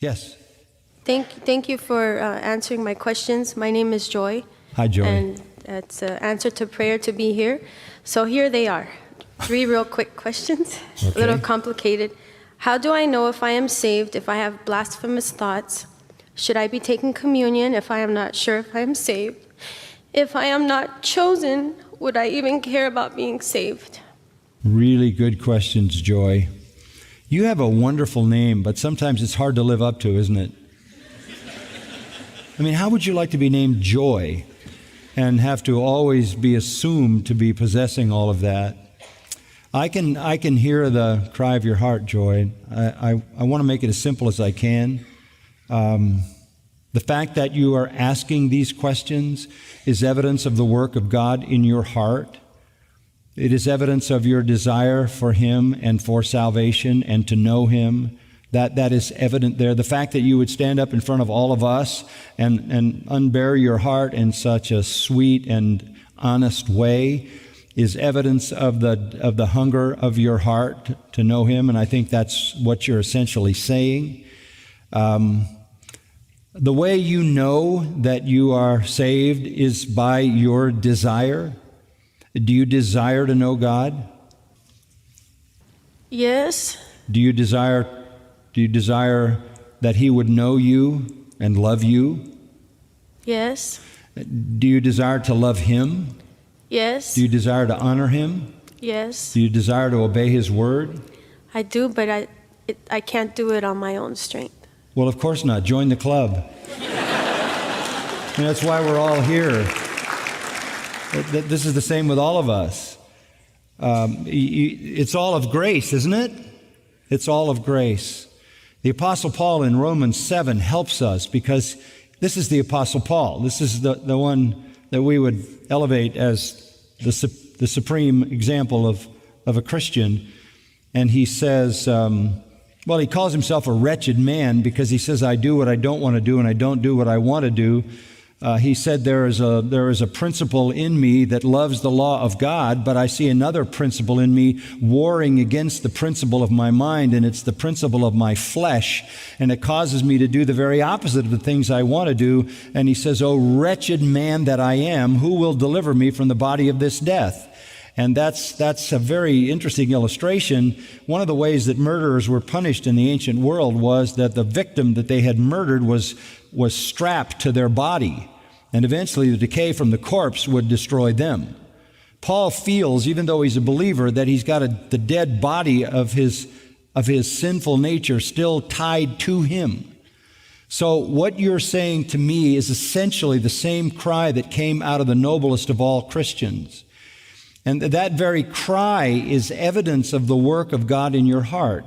Yes. Thank you for answering my questions. My name is Joy. Hi, Joy. And it's an answer to prayer to be here. So here they are. 3 real quick questions, Okay. a little complicated. How do I know if I am saved if I have blasphemous thoughts? Should I be taking communion if I am not sure if I am saved? If I am not chosen, would I even care about being saved? Really good questions, Joy. You have a wonderful name, but sometimes it's hard to live up to, isn't it? I mean, how would you like to be named Joy and have to always be assumed to be possessing all of that? I can hear the cry of your heart, Joy. I want to make it as simple as I can. The fact that you are asking these questions is evidence of the work of God in your heart. It is evidence of your desire for Him and for salvation and to know Him. That is evident there. The fact that you would stand up in front of all of us and unbury your heart in such a sweet and honest way is evidence of the hunger of your heart to know Him, and I think that's what you're essentially saying. The way you know that you are saved is by your desire. Do you desire to know God? Yes. Do you desire that He would know you and love you? Yes. Do you desire to love Him? Yes. Do you desire to honor Him? Yes. Do you desire to obey His word? I do, but I can't do it on my own strength. Well, of course not. Join the club. And that's why we're all here. This is the same with all of us. It's all of grace, isn't it? It's all of grace. The Apostle Paul in Romans 7 helps us because this is the Apostle Paul. This is the one that we would elevate as the supreme example of a Christian. And he says, he calls himself a wretched man because he says, I do what I don't want to do and I don't do what I want to do. He said, there is a principle in me that loves the law of God, but I see another principle in me warring against the principle of my mind, and it's the principle of my flesh, and it causes me to do the very opposite of the things I want to do. And he says, oh, wretched man that I am, who will deliver me from the body of this death? And that's a very interesting illustration. One of the ways that murderers were punished in the ancient world was that the victim that they had murdered was strapped to their body, and eventually the decay from the corpse would destroy them. Paul feels, even though he's a believer, that he's got the dead body of his sinful nature still tied to him. So what you're saying to me is essentially the same cry that came out of the noblest of all Christians. And that very cry is evidence of the work of God in your heart,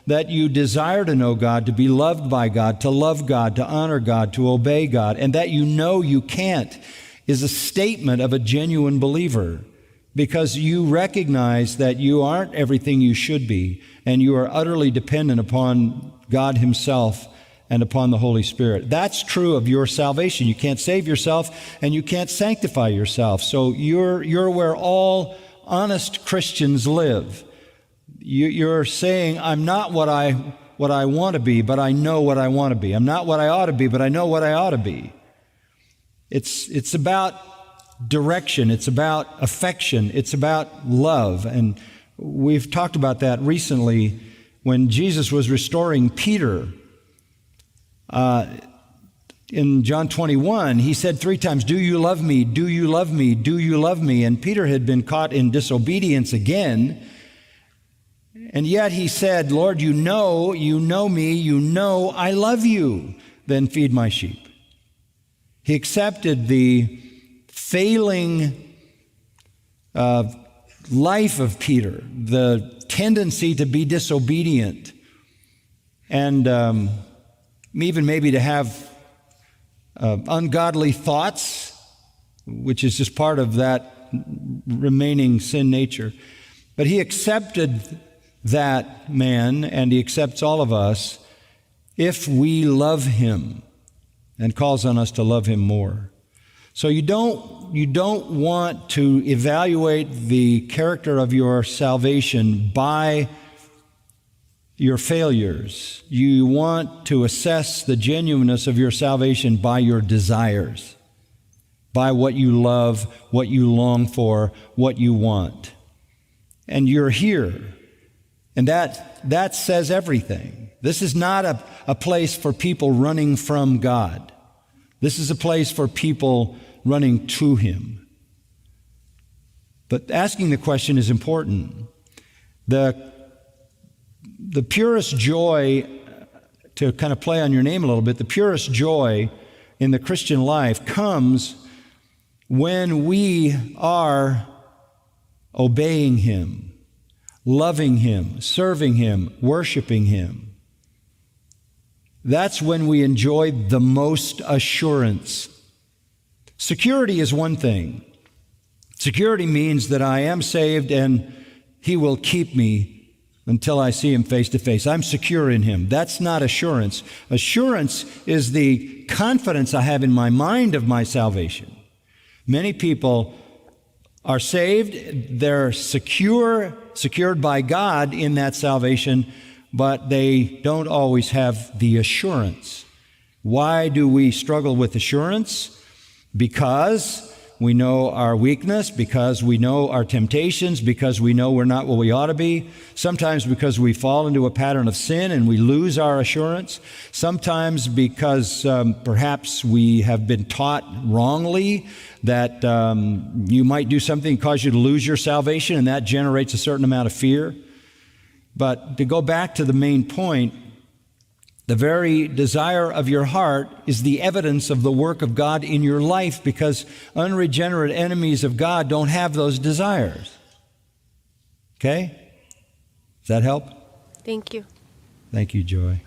that you desire to know God, to be loved by God, to love God, to honor God, to obey God, and that you know you can't is a statement of a genuine believer, because you recognize that you aren't everything you should be, and you are utterly dependent upon God Himself and upon the Holy Spirit. That's true of your salvation. You can't save yourself and you can't sanctify yourself. So you're where all honest Christians live. You're saying, I'm not what I want to be, but I know what I want to be. I'm not what I ought to be, but I know what I ought to be. It's about direction. It's about affection. It's about love. And we've talked about that recently when Jesus was restoring Peter. In John 21, he said 3 times, do you love me? Do you love me? Do you love me? And Peter had been caught in disobedience again. And yet he said, Lord, you know me, you know I love you. Then feed my sheep. He accepted the failing life of Peter, the tendency to be disobedient, and even maybe to have ungodly thoughts, which is just part of that remaining sin nature. But he accepted that man, and he accepts all of us if we love him, and calls on us to love him more. So you don't want to evaluate the character of your salvation by your failures. You want to assess the genuineness of your salvation by your desires, by what you love, what you long for, what you want. And you're here. And that says everything. This is not a place for people running from God. This is a place for people running to Him. But asking the question is important. The purest joy, to kind of play on your name a little bit, the purest joy in the Christian life comes when we are obeying Him, loving Him, serving Him, worshiping Him. That's when we enjoy the most assurance. Security is one thing. Security means that I am saved and He will keep me until I see Him face to face. I'm secure in Him. That's not assurance. Assurance is the confidence I have in my mind of my salvation. Many people are saved, they're secured by God in that salvation, but they don't always have the assurance. Why do we struggle with assurance? Because we know our weakness, because we know our temptations, because we know we're not what we ought to be. Sometimes because we fall into a pattern of sin and we lose our assurance. Sometimes because perhaps we have been taught wrongly that you might do something cause you to lose your salvation, and that generates a certain amount of fear. But to go back to the main point, the very desire of your heart is the evidence of the work of God in your life, because unregenerate enemies of God don't have those desires. Okay? Does that help? Thank you. Thank you, Joy.